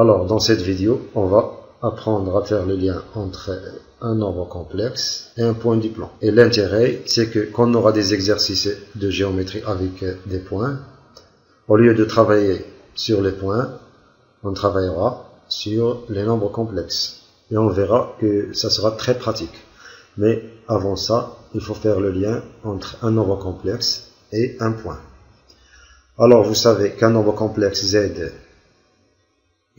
Alors, dans cette vidéo, on va apprendre à faire le lien entre un nombre complexe et un point du plan. Et l'intérêt, c'est que quand on aura des exercices de géométrie avec des points, au lieu de travailler sur les points, on travaillera sur les nombres complexes. Et on verra que ça sera très pratique. Mais avant ça, il faut faire le lien entre un nombre complexe et un point. Alors, vous savez qu'un nombre complexe Z,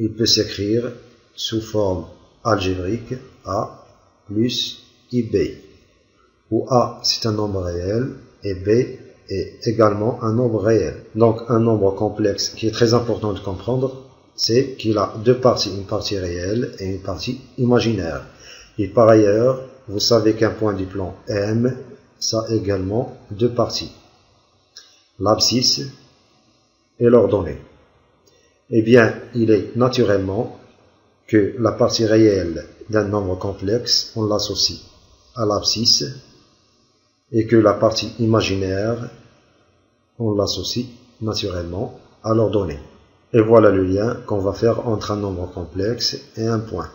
il peut s'écrire sous forme algébrique A plus IB, où A c'est un nombre réel et B est également un nombre réel. Donc un nombre complexe qui est très important de comprendre, c'est qu'il a deux parties, une partie réelle et une partie imaginaire. Et par ailleurs, vous savez qu'un point du plan M, ça a également deux parties, l'abscisse et l'ordonnée. Eh bien, il est naturellement que la partie réelle d'un nombre complexe, on l'associe à l'abscisse, et que la partie imaginaire, on l'associe naturellement à l'ordonnée. Et voilà le lien qu'on va faire entre un nombre complexe et un point.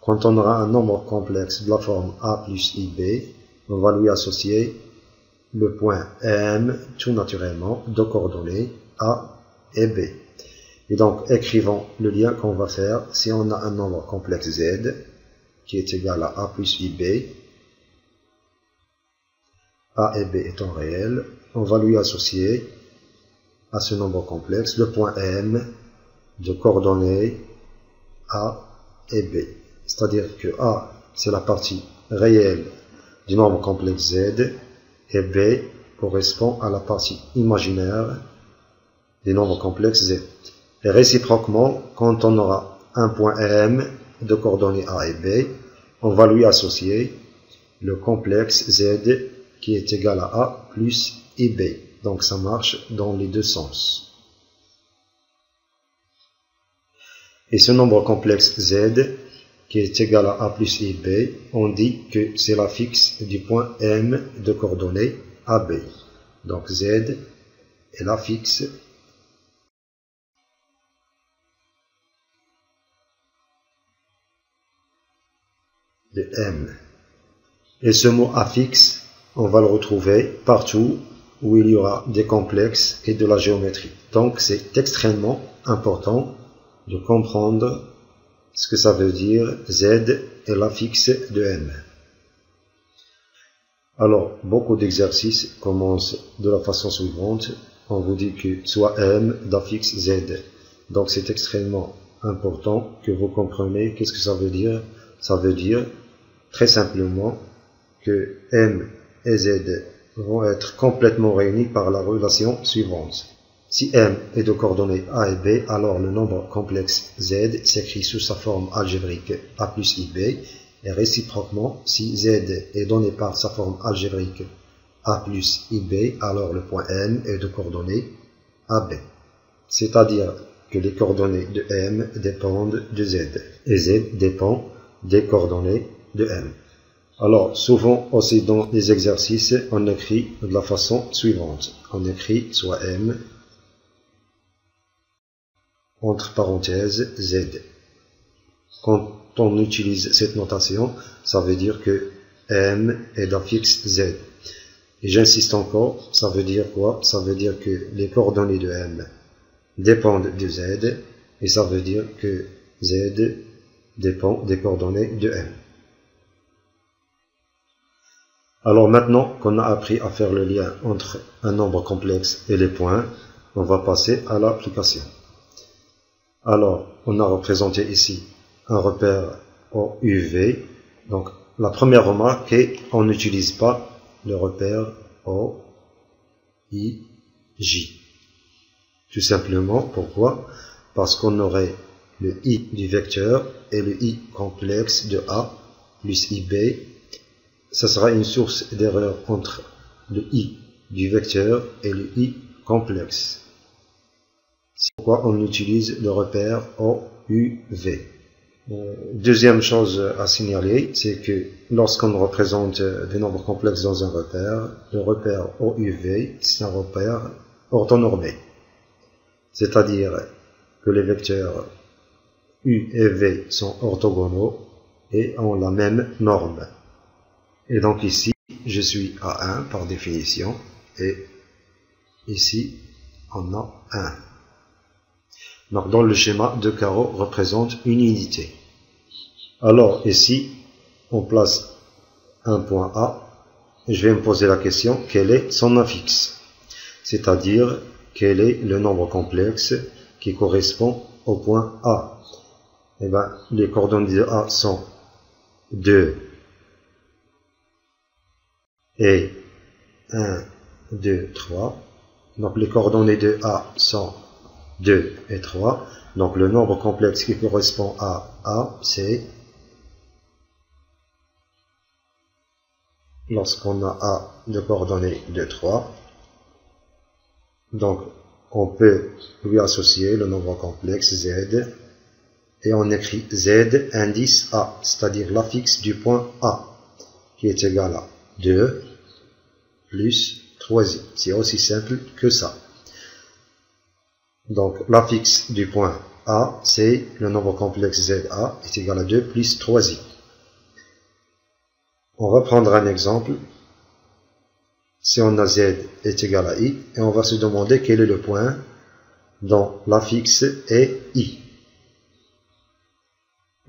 Quand on aura un nombre complexe de la forme A plus IB, on va lui associer le point M, tout naturellement, de coordonnées A et B. Et donc, écrivons le lien qu'on va faire si on a un nombre complexe Z qui est égal à A plus IB, A et B étant réels, on va lui associer à ce nombre complexe le point M de coordonnées A et B. C'est-à-dire que A, c'est la partie réelle du nombre complexe Z et B correspond à la partie imaginaire du nombre complexe Z. Et réciproquement, quand on aura un point M de coordonnées A et B, on va lui associer le complexe Z qui est égal à A plus IB. Donc ça marche dans les deux sens. Et ce nombre complexe Z qui est égal à A plus IB, on dit que c'est la fixe du point M de coordonnées AB. Donc Z est la fixe de M. Et ce mot affixe, on va le retrouver partout où il y aura des complexes et de la géométrie. Donc c'est extrêmement important de comprendre ce que ça veut dire Z est l'affixe de M. Alors, beaucoup d'exercices commencent de la façon suivante. On vous dit que soit M d'affixe Z. Donc c'est extrêmement important que vous compreniez qu'est-ce que ça veut dire. Ça veut dire très simplement que M et Z vont être complètement réunis par la relation suivante. Si M est de coordonnées A et B, alors le nombre complexe Z s'écrit sous sa forme algébrique A plus IB, et réciproquement, si Z est donné par sa forme algébrique A plus IB, alors le point M est de coordonnées AB. C'est-à-dire que les coordonnées de M dépendent de Z, et Z dépend des coordonnées de M. Alors, souvent aussi dans les exercices, on écrit de la façon suivante. On écrit soit M, entre parenthèses, Z. Quand on utilise cette notation, ça veut dire que M est d'affixe Z. Et j'insiste encore, ça veut dire quoi? Ça veut dire que les coordonnées de M dépendent de Z, et ça veut dire que Z dépend des coordonnées de M. Alors maintenant qu'on a appris à faire le lien entre un nombre complexe et les points, on va passer à l'application. Alors, on a représenté ici un repère OUV. Donc, la première remarque est qu'on n'utilise pas le repère OIJ. Tout simplement, pourquoi? Parce qu'on aurait le I du vecteur et le I complexe de A plus IB. Ça sera une source d'erreur entre le I du vecteur et le I complexe. C'est pourquoi on utilise le repère OUV. Deuxième chose à signaler, c'est que lorsqu'on représente des nombres complexes dans un repère, le repère OUV, c'est un repère orthonormé. C'est-à-dire que les vecteurs U et V sont orthogonaux et ont la même norme. Et donc ici, je suis à 1 par définition, et ici, on a 1. Donc dans le schéma, deux carreaux représentent une unité. Alors ici, on place un point A, et je vais me poser la question, quel est son affixe? C'est-à-dire, quel est le nombre complexe qui correspond au point A? Eh bien, les coordonnées de A sont 2 et 1, 2, 3. Donc les coordonnées de A sont 2 et 3. Donc le nombre complexe qui correspond à A, c'est, lorsqu'on a A de coordonnées de 3, donc on peut lui associer le nombre complexe Z, et on écrit Z indice A, c'est-à-dire l'affixe du point A, qui est égal à 2 plus 3i. C'est aussi simple que ça. Donc l'affixe du point A, c'est le nombre complexe ZA est égal à 2 plus 3i. On va prendre un exemple. Si on a Z est égal à I, et on va se demander quel est le point dont l'affixe est I.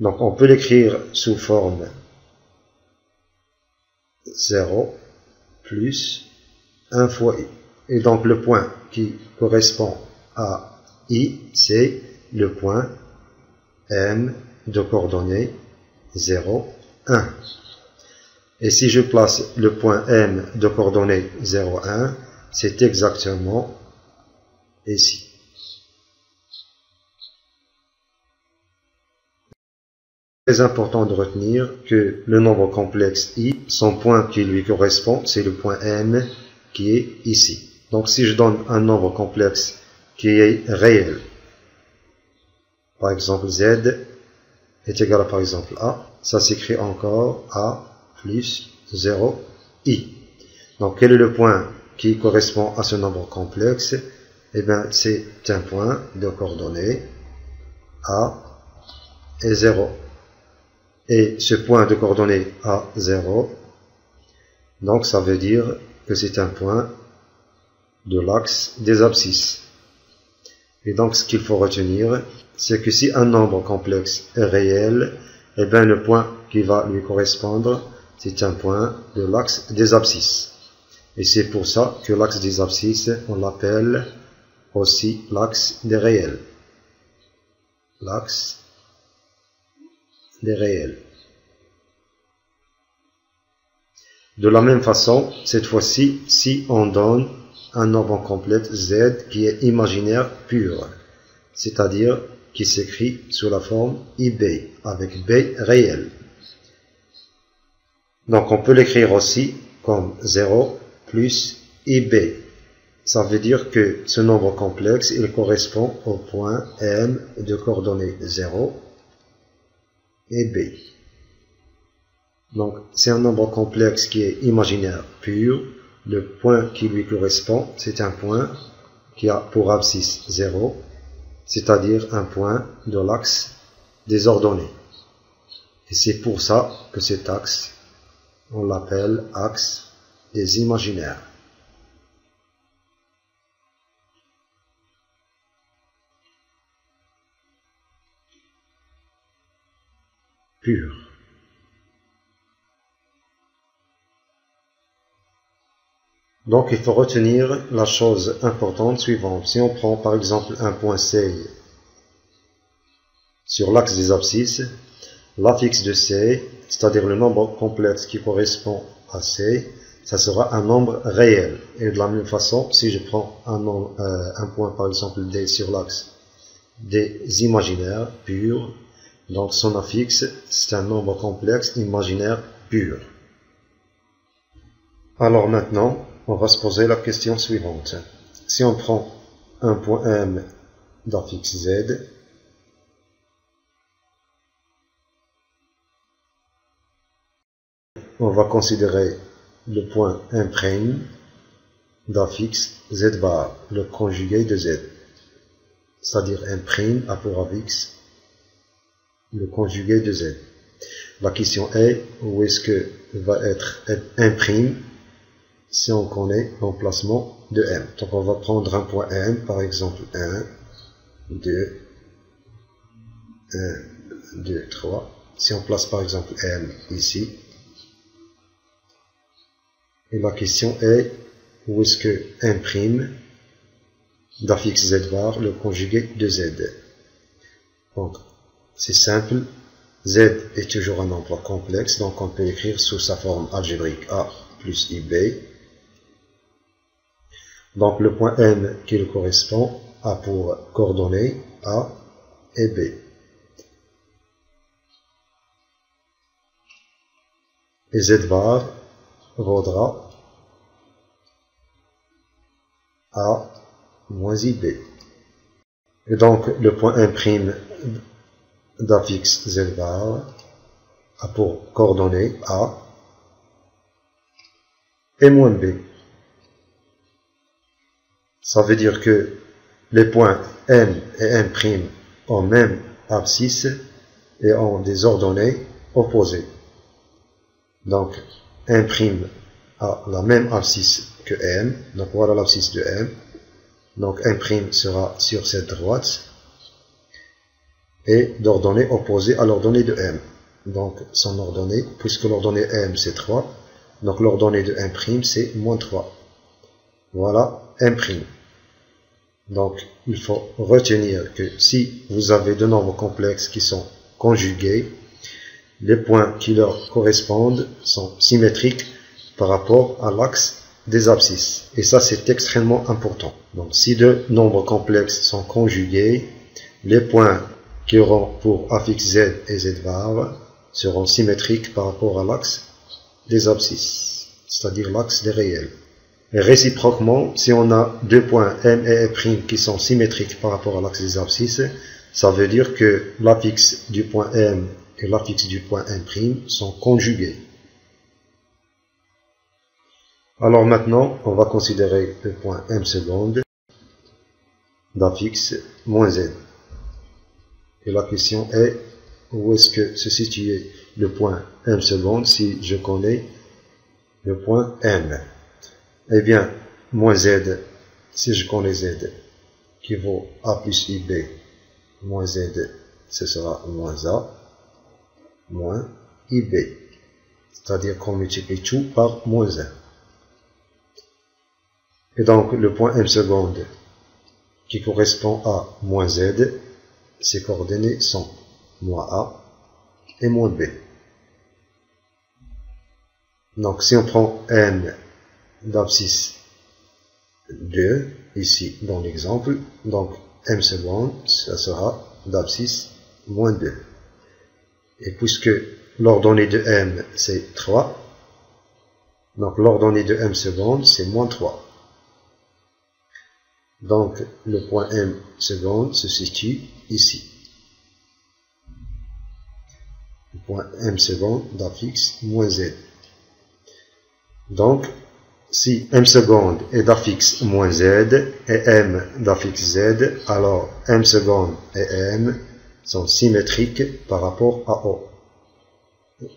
Donc on peut l'écrire sous forme 0 plus 1 fois I. Et donc le point qui correspond à I, c'est le point M de coordonnées 0, 1. Et si je place le point M de coordonnées 0, 1, c'est exactement ici. C'est important de retenir que le nombre complexe I, son point qui lui correspond, c'est le point M qui est ici. Donc si je donne un nombre complexe qui est réel, par exemple Z est égal à par exemple A, ça s'écrit encore A plus 0 I. Donc quel est le point qui correspond à ce nombre complexe? Eh bien c'est un point de coordonnées A et 0. Et ce point de coordonnées A0, donc ça veut dire que c'est un point de l'axe des abscisses. Et donc ce qu'il faut retenir, c'est que si un nombre complexe est réel, eh bien le point qui va lui correspondre, c'est un point de l'axe des abscisses. Et c'est pour ça que l'axe des abscisses, on l'appelle aussi l'axe des réels. L'axe des réels. De la même façon, cette fois-ci, si on donne un nombre complexe Z qui est imaginaire pur, c'est-à-dire qui s'écrit sous la forme IB, avec B réel. Donc on peut l'écrire aussi comme 0 plus IB. Ça veut dire que ce nombre complexe, il correspond au point M de coordonnées 0 et B. Donc, c'est un nombre complexe qui est imaginaire pur. Le point qui lui correspond, c'est un point qui a pour abscisse 0, c'est-à-dire un point de l'axe des ordonnées. Et c'est pour ça que cet axe, on l'appelle axe des imaginaires. Pur. Donc il faut retenir la chose importante suivante. Si on prend par exemple un point C sur l'axe des abscisses, l'affixe de C, c'est-à-dire le nombre complexe qui correspond à C, ça sera un nombre réel. Et de la même façon, si je prends un point par exemple D sur l'axe des imaginaires purs, donc son affixe, c'est un nombre complexe imaginaire pur. Alors maintenant, on va se poser la question suivante. Si on prend un point M d'affixe Z, on va considérer le point M' d'affixe Z bar, le conjugué de Z. C'est-à-dire M' a pour affixe le conjugué de Z. La question est, où est-ce que va être M' si on connaît l'emplacement de M. Donc on va prendre un point M, par exemple 1, 2, 1, 2, 3. Si on place par exemple M ici, et la question est, où est-ce que M' d'affixe Z bar, le conjugué de Z. Donc, c'est simple, Z est toujours un nombre complexe, donc on peut l'écrire sous sa forme algébrique A plus IB. Donc le point M qui le correspond a pour coordonnées A et B. Et Z bar vaudra A moins IB. Et donc le point M' d'affixe Z bar a pour coordonnées A et moins B. Ça veut dire que les points M et M' ont même abscisse et ont des ordonnées opposées. Donc M' a la même abscisse que M, donc voilà l'abscisse de M. Donc M' sera sur cette droite et d'ordonnée opposée à l'ordonnée de M. Donc son ordonnée, puisque l'ordonnée M c'est 3, donc l'ordonnée de M' c'est moins 3. Voilà M'. Donc il faut retenir que si vous avez deux nombres complexes qui sont conjugués, les points qui leur correspondent sont symétriques par rapport à l'axe des abscisses. Et ça c'est extrêmement important. Donc si deux nombres complexes sont conjugués, les points qui auront pour affixe Z et Z bar seront symétriques par rapport à l'axe des abscisses, c'est-à-dire l'axe des réels. Et réciproquement, si on a deux points M et M' qui sont symétriques par rapport à l'axe des abscisses, ça veut dire que l'affixe du point M et l'affixe du point M' sont conjugués. Alors maintenant, on va considérer le point M seconde d'affixe moins Z. Et la question est, où est-ce que se situe le point M seconde si je connais le point M? Eh bien, moins Z, si je connais Z, qui vaut A plus IB, moins Z, ce sera moins A, moins IB. C'est-à-dire qu'on multiplie tout par moins 1. Et donc, le point M seconde, qui correspond à moins Z, ses coordonnées sont moins A et moins B. Donc, si on prend M d'abscisse 2, ici dans l'exemple, donc M seconde, ça sera d'abscisse moins 2. Et puisque l'ordonnée de M c'est 3, donc l'ordonnée de M seconde c'est moins 3. Donc le point M seconde se situe ici. Le point M seconde d'affixe moins Z. Donc, si M seconde est d'affixe moins Z et M d'affixe Z, alors M seconde et M sont symétriques par rapport à O.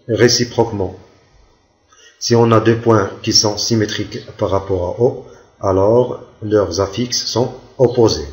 Réciproquement, si on a deux points qui sont symétriques par rapport à O, alors leurs affixes sont opposés.